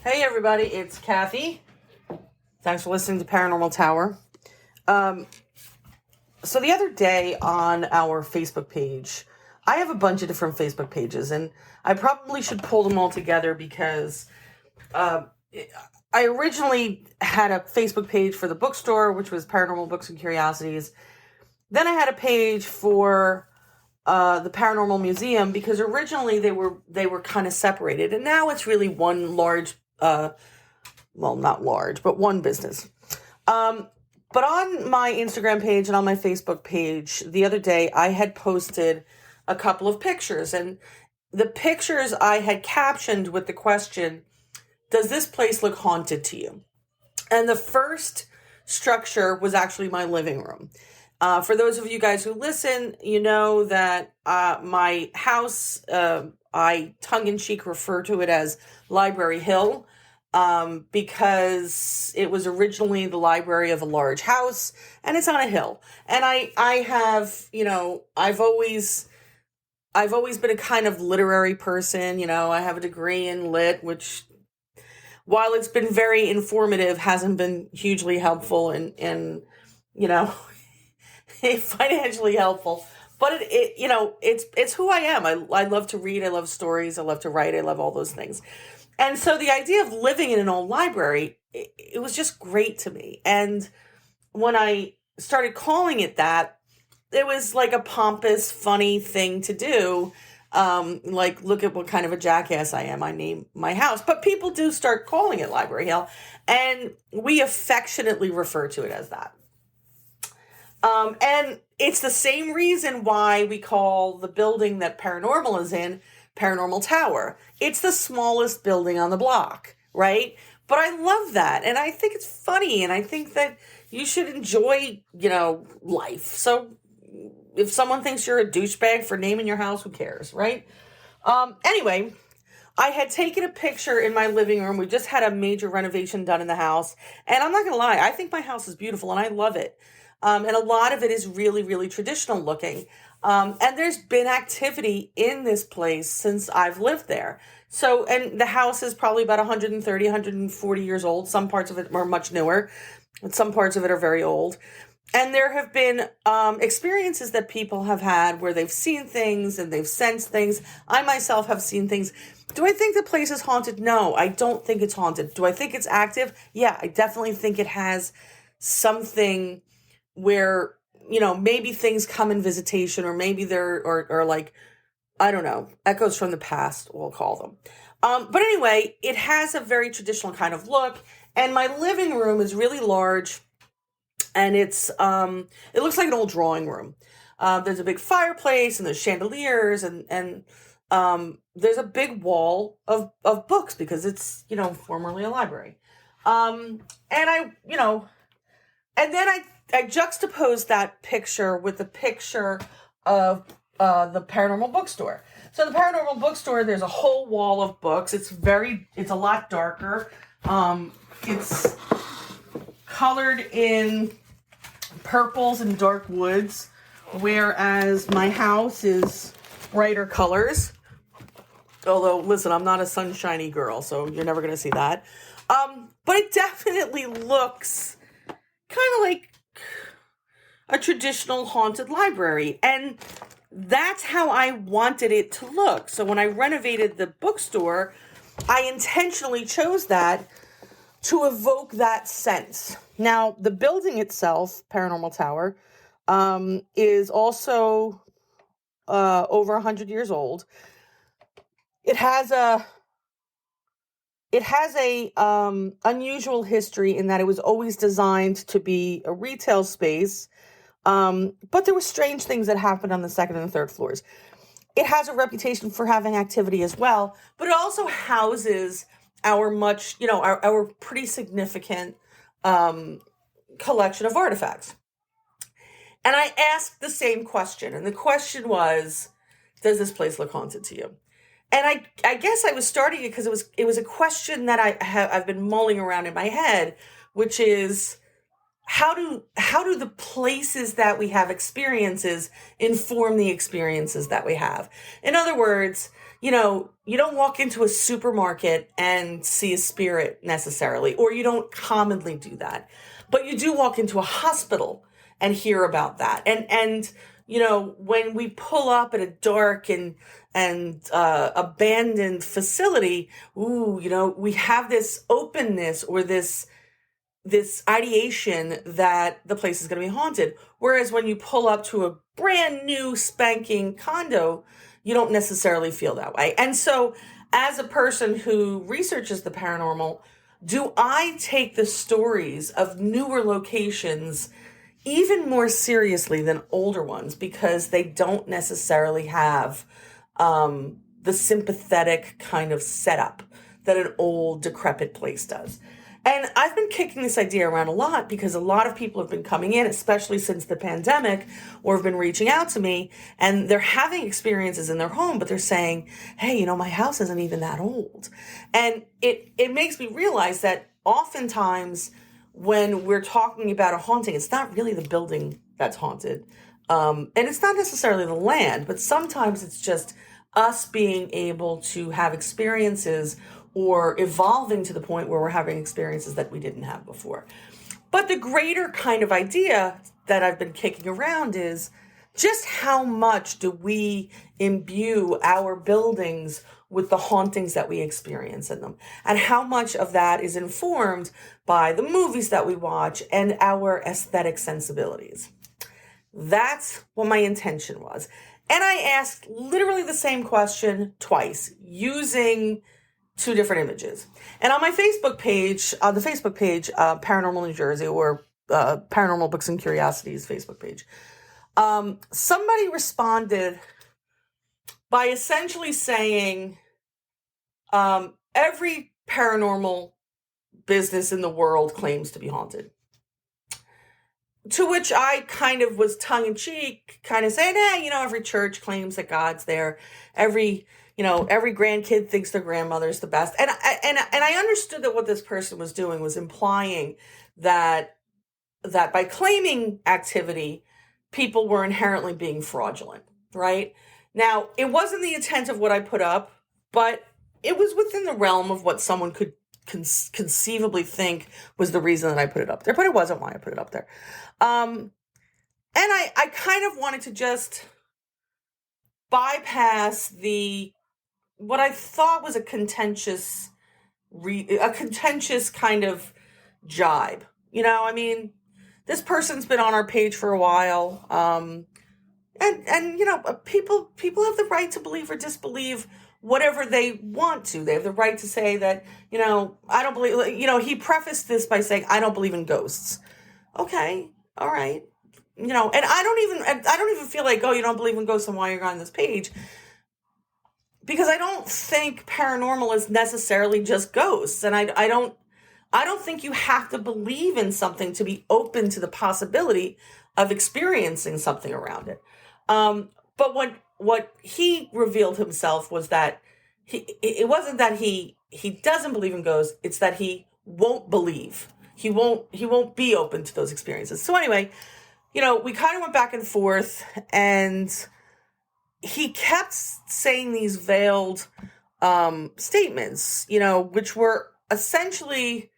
Hey everybody, it's Kathy. Thanks for listening to Paranormal Tower. So the other day on our Facebook page, I have a bunch of different Facebook pages, and I probably should pull them all together because I originally had a Facebook page for the bookstore, which was Paranormal Books and Curiosities. Then I had a page for the Paranormal Museum because originally they were kind of separated, and now it's really one large, well, not large, but one business. But on my Instagram page and on my Facebook page the other day, I had posted a couple of pictures, and the pictures I had captioned with the question, does this place look haunted to you? And the first structure was actually my living room. For those of you guys who listen, you know that my house, I tongue-in-cheek refer to it as Library Hill, because it was originally the library of a large house, and it's on a hill. And I have, I've always been a kind of literary person. I have a degree in lit, which, while it's been very informative, hasn't been hugely helpful and financially helpful. But it's who I am. I love to read. I love stories. I love to write. I love all those things. And so the idea of living in an old library, it was just great to me. And when I started calling it that, it was like a pompous, funny thing to do. Like, look at what kind of a jackass I am. I name my house. But people do start calling it Library Hill. And we affectionately refer to it as that. And it's the same reason why we call the building that Paranormal is in Paranormal Tower. It's the smallest building on the block, right? But I love that. And I think it's funny. And I think that you should enjoy, life. So if someone thinks you're a douchebag for naming your house, who cares, right? Anyway, I had taken a picture in my living room. We just had a major renovation done in the house. And I'm not going to lie, I think my house is beautiful and I love it. And a lot of it is really, really traditional looking. And there's been activity in this place since I've lived there. So, and the house is probably about 130, 140 years old. Some parts of it are much newer, and some parts of it are very old. And there have been experiences that people have had where they've seen things and they've sensed things. I myself have seen things. Do I think the place is haunted? No, I don't think it's haunted. Do I think it's active? Yeah, I definitely think it has something where, maybe things come in visitation, or maybe they're, or like, I don't know, echoes from the past, we'll call them. But anyway, it has a very traditional kind of look, and my living room is really large, and it looks like an old drawing room. There's a big fireplace, and there's chandeliers, and there's a big wall of books, because it's, formerly a library. And then I juxtaposed that picture with the picture of the Paranormal Bookstore. So the Paranormal Bookstore, there's a whole wall of books. It's a lot darker. It's colored in purples and dark woods, whereas my house is brighter colors. Although, listen, I'm not a sunshiny girl, so you're never going to see that. But it definitely looks kind of like a traditional haunted library. And that's how I wanted it to look. So when I renovated the bookstore, I intentionally chose that to evoke that sense. Now, the building itself, Paranormal Tower, is also over 100 years old. It has a unusual history in that it was always designed to be a retail space, but there were strange things that happened on the second and third floors. It has a reputation for having activity as well, but it also houses our our pretty significant collection of artifacts. And I asked the same question, and the question was, does this place look haunted to you? And I guess I was starting it because it was a question that I've been mulling around in my head, which is, how do the places that we have experiences inform the experiences that we have? In other words, you don't walk into a supermarket and see a spirit necessarily, or you don't commonly do that. But you do walk into a hospital and hear about that. And when we pull up at a dark and abandoned facility, we have this openness or this ideation that the place is going to be haunted. Whereas when you pull up to a brand new spanking condo, you don't necessarily feel that way. And so as a person who researches the paranormal, do I take the stories of newer locations even more seriously than older ones because they don't necessarily have the sympathetic kind of setup that an old decrepit place does. And I've been kicking this idea around a lot because a lot of people have been coming in, especially since the pandemic, or have been reaching out to me, and they're having experiences in their home, but they're saying, hey, my house isn't even that old. And it makes me realize that oftentimes when we're talking about a haunting, it's not really the building that's haunted. And it's not necessarily the land, but sometimes it's just us being able to have experiences or evolving to the point where we're having experiences that we didn't have before. But the greater kind of idea that I've been kicking around is just how much do we imbue our buildings with the hauntings that we experience in them? And how much of that is informed by the movies that we watch and our aesthetic sensibilities? That's what my intention was. And I asked literally the same question twice using two different images. And on my Facebook page, Paranormal New Jersey, or Paranormal Books and Curiosities Facebook page, somebody responded by essentially saying every paranormal business in the world claims to be haunted. To which I kind of was tongue-in-cheek, kind of saying, every church claims that God's there. Every grandkid thinks their grandmother's the best. And I understood that what this person was doing was implying that by claiming activity, people were inherently being fraudulent, right? Now, it wasn't the intent of what I put up, but it was within the realm of what someone could conceivably think was the reason that I put it up there, but it wasn't why I put it up there. And I kind of wanted to just bypass what I thought was a contentious kind of jibe. This person's been on our page for a while. And people have the right to believe or disbelieve whatever they want to. They have the right to say that, I don't believe, he prefaced this by saying, I don't believe in ghosts. Okay. All right. And I don't even feel like, you don't believe in ghosts and why you're on this page. Because I don't think paranormal is necessarily just ghosts. And I don't think you have to believe in something to be open to the possibility of experiencing something around it. But what he revealed himself was that it wasn't that he doesn't believe in ghosts, it's that he won't believe. He won't be open to those experiences. So anyway, we kind of went back and forth, and he kept saying these veiled statements, which were essentially,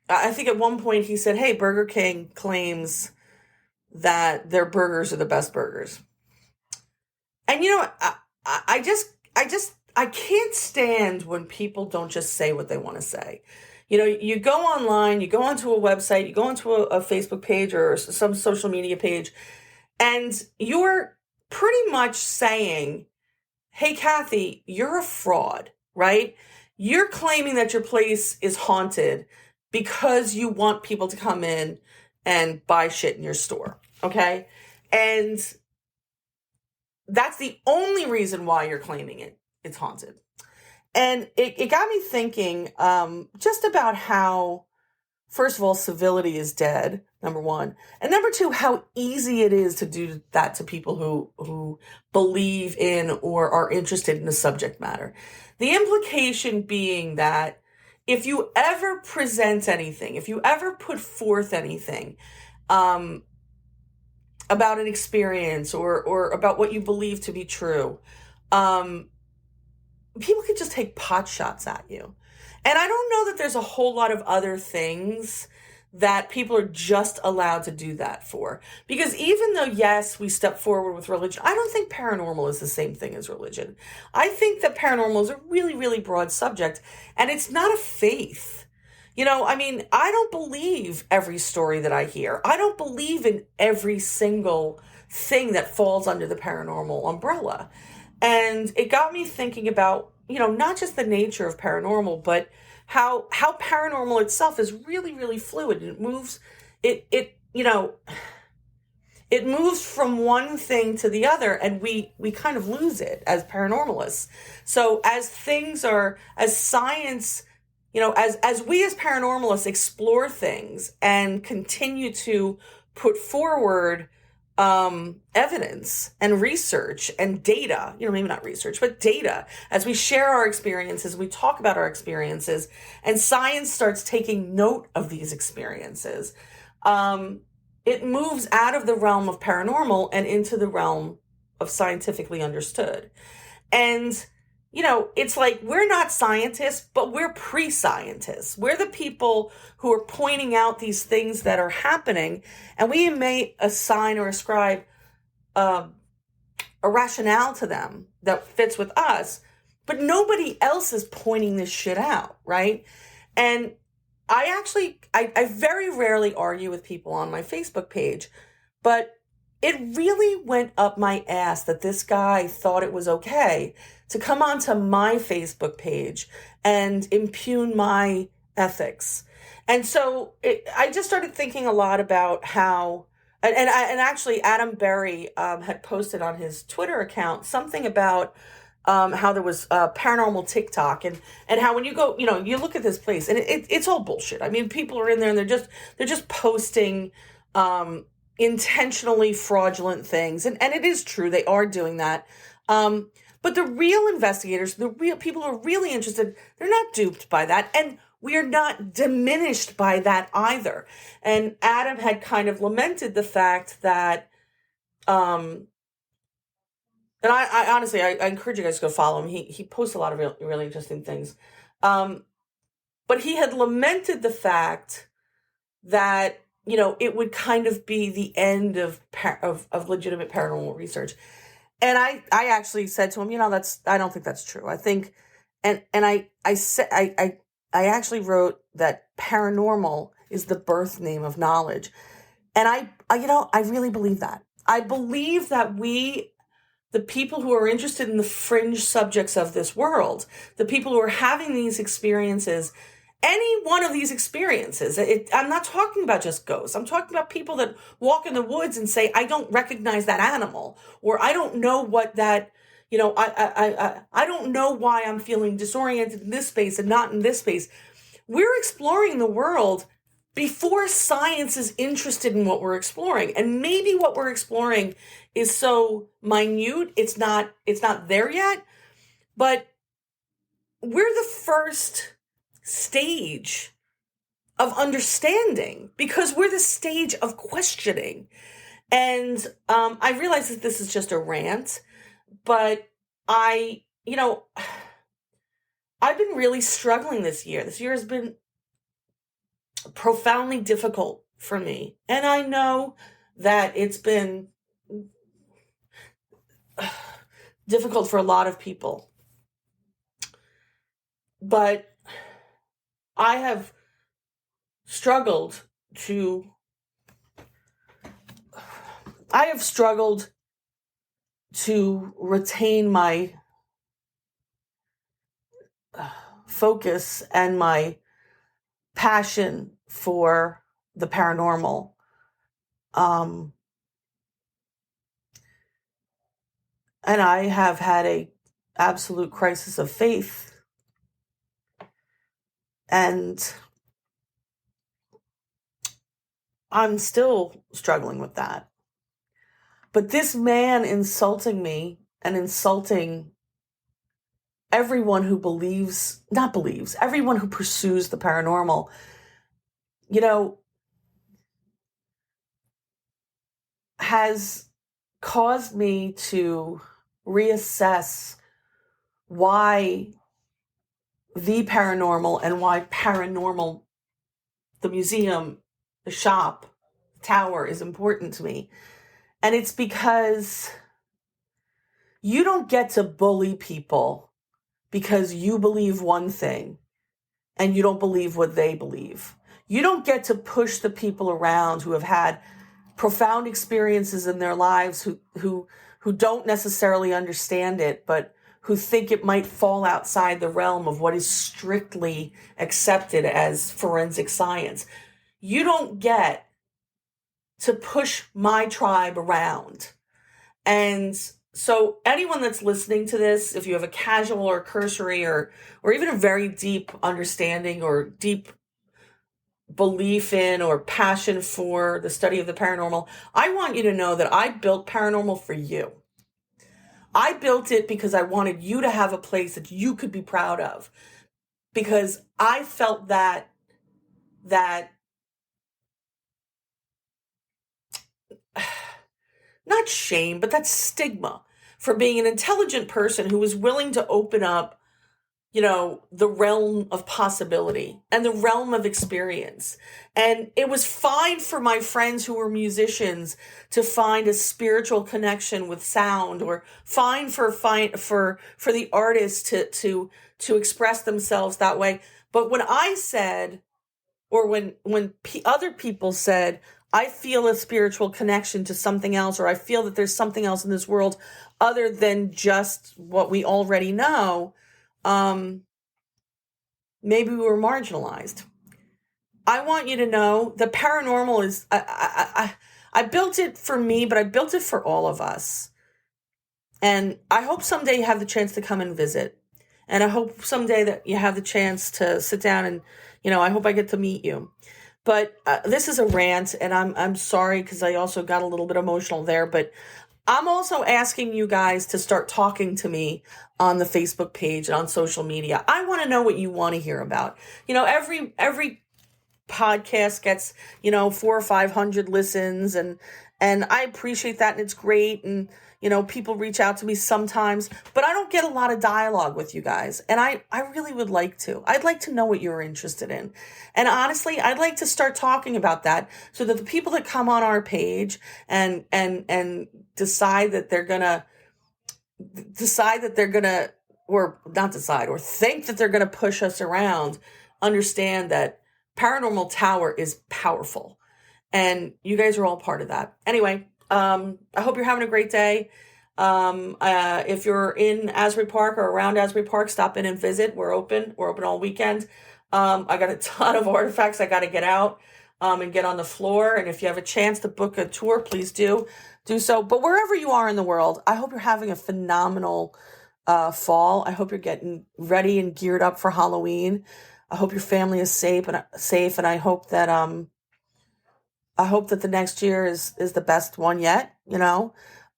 I think at one point he said, hey, Burger King claims that their burgers are the best burgers. And I can't stand when people don't just say what they want to say. You go online, you go onto a website, you go onto a Facebook page or some social media page, and you're pretty much saying, hey, Kathy, you're a fraud, right? You're claiming that your place is haunted because you want people to come in and buy shit in your store, okay? And that's the only reason why you're claiming it's haunted. And it got me thinking just about how, first of all, civility is dead, number one. And number two, how easy it is to do that to people who believe in or are interested in the subject matter. The implication being that if you ever present anything, if you ever put forth anything about an experience or about what you believe to be true, people could just take pot shots at you. And I don't know that there's a whole lot of other things that people are just allowed to do that for. Because even though, yes, we step forward with religion, I don't think paranormal is the same thing as religion. I think that paranormal is a really, really broad subject, and it's not a faith. I mean, I don't believe every story that I hear. I don't believe in every single thing that falls under the paranormal umbrella. And it got me thinking about, not just the nature of paranormal, but how paranormal itself is really, really fluid. It moves, it moves from one thing to the other, and we kind of lose it as paranormalists. So as science, as we as paranormalists explore things and continue to put forward evidence and research and data, maybe not research, but data, as we share our experiences, we talk about our experiences, and science starts taking note of these experiences, it moves out of the realm of paranormal and into the realm of scientifically understood. And it's like we're not scientists, but we're pre-scientists. We're the people who are pointing out these things that are happening, and we may assign or ascribe a rationale to them that fits with us, but nobody else is pointing this shit out, right? And I very rarely argue with people on my Facebook page, but it really went up my ass that this guy thought it was okay to come onto my Facebook page and impugn my ethics. And so I just started thinking a lot about how, and actually Adam Berry had posted on his Twitter account something about how there was paranormal TikTok, and how when you go, you look at this place and it's all bullshit. I mean, people are in there and they're just posting intentionally fraudulent things. And it is true, they are doing that. But the real investigators, the real people who are really interested, they're not duped by that. And we are not diminished by that either. And Adam had kind of lamented the fact that, and I honestly, I encourage you guys to go follow him. He posts a lot of really interesting things. But he had lamented the fact that, it would kind of be the end of legitimate paranormal research. And I actually said to him, I don't think that's true. I think, and I said, I actually wrote that paranormal is the birth name of knowledge. And I really believe that. I believe that the people who are interested in the fringe subjects of this world, the people who are having these experiences, any one of these experiences, I'm not talking about just ghosts. I'm talking about people that walk in the woods and say, I don't recognize that animal, or I don't know what that, I don't know why I'm feeling disoriented in this space and not in this space. We're exploring the world before science is interested in what we're exploring. And maybe what we're exploring is so minute, it's not there yet, but we're the first stage of understanding, because we're the stage of questioning. And I realize that this is just a rant, but I've been really struggling this year. This year has been profoundly difficult for me. And I know that it's been difficult for a lot of people. But I have struggled to retain my focus and my passion for the paranormal. And I have had a absolute crisis of faith. And I'm still struggling with that. But this man insulting me and insulting everyone who everyone who pursues the paranormal, has caused me to reassess why the paranormal and why paranormal, the museum, the shop, the tower is important to me. And it's because you don't get to bully people because you believe one thing and you don't believe what they believe. You don't get to push the people around who have had profound experiences in their lives, who don't necessarily understand it, but who think it might fall outside the realm of what is strictly accepted as forensic science. You don't get to push my tribe around. And so anyone that's listening to this, if you have a casual or cursory or even a very deep understanding or deep belief in or passion for the study of the paranormal, I want you to know that I built paranormal for you. I built it because I wanted you to have a place that you could be proud of, because I felt that not shame, but that stigma for being an intelligent person who was willing to open up, the realm of possibility and the realm of experience. And it was fine for my friends who were musicians to find a spiritual connection with sound, or fine for the artists to express themselves that way. But when I said, or when other people said, I feel a spiritual connection to something else, or I feel that there's something else in this world other than just what we already know, maybe we were marginalized. I want you to know the paranormal is, I built it for me, but I built it for all of us. And I hope someday you have the chance to come and visit. And I hope someday that you have the chance to sit down and, I hope I get to meet you. But this is a rant, and I'm sorry because I also got a little bit emotional there. But I'm also asking you guys to start talking to me on the Facebook page and on social media. I want to know what you want to hear about. Every podcast gets, 400 or 500 listens, and I appreciate that, and it's great. And, people reach out to me sometimes, but I don't get a lot of dialogue with you guys. And I really would like to. I'd like to know what you're interested in. And honestly, I'd like to start talking about that so that the people that come on our page and decide that they're going to, or not decide, or think that they're going to push us around, understand that Paranormal Tower is powerful. And you guys are all part of that. Anyway, I hope you're having a great day. If you're in Asbury Park or around Asbury Park, stop in and visit. We're open all weekend. I got a ton of artifacts I got to get out and get on the floor. And if you have a chance to book a tour, please do so. But wherever you are in the world, I hope you're having a phenomenal fall. I hope you're getting ready and geared up for Halloween. I hope your family is safe, and I hope that the next year is the best one yet,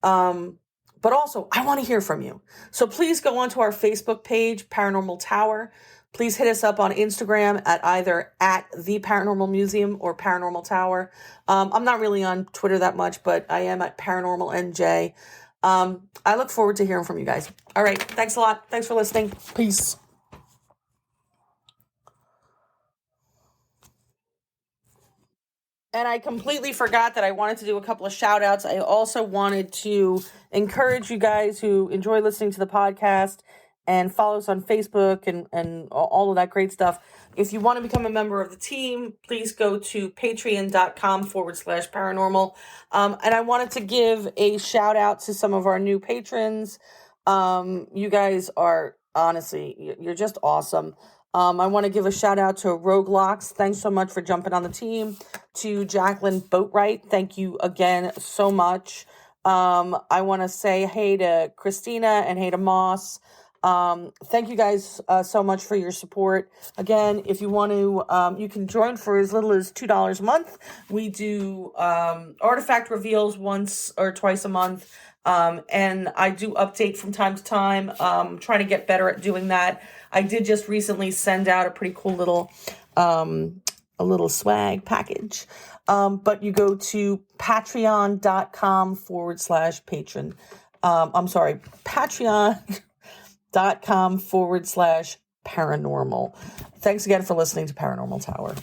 but also I want to hear from you. So please go onto our Facebook page, Paranormal Tower. Please hit us up on Instagram at either at The Paranormal Museum or Paranormal Tower. I'm not really on Twitter that much, but I am at Paranormal NJ. I look forward to hearing from you guys. All right. Thanks a lot. Thanks for listening. Peace. And I completely forgot that I wanted to do a couple of shout outs. I also wanted to encourage you guys who enjoy listening to the podcast and follow us on Facebook and all of that great stuff. If you want to become a member of the team, please go to patreon.com/paranormal. And I wanted to give a shout out to some of our new patrons. You guys are, honestly, you're just awesome. I want to give a shout out to Roguelocks. Thanks so much for jumping on the team. To Jacqueline Boatwright, thank you again so much. I want to say hey to Christina and hey to Moss. Thank you guys so much for your support. Again, if you want to, you can join for as little as $2 a month. We do artifact reveals once or twice a month. And I do update from time to time, trying to get better at doing that. I did just recently send out a pretty cool little swag package. But you go to patreon.com/patron. I'm sorry, Patreon. buzzsprout9242658.com/paranormal. Thanks again for listening to Paranormal Tower.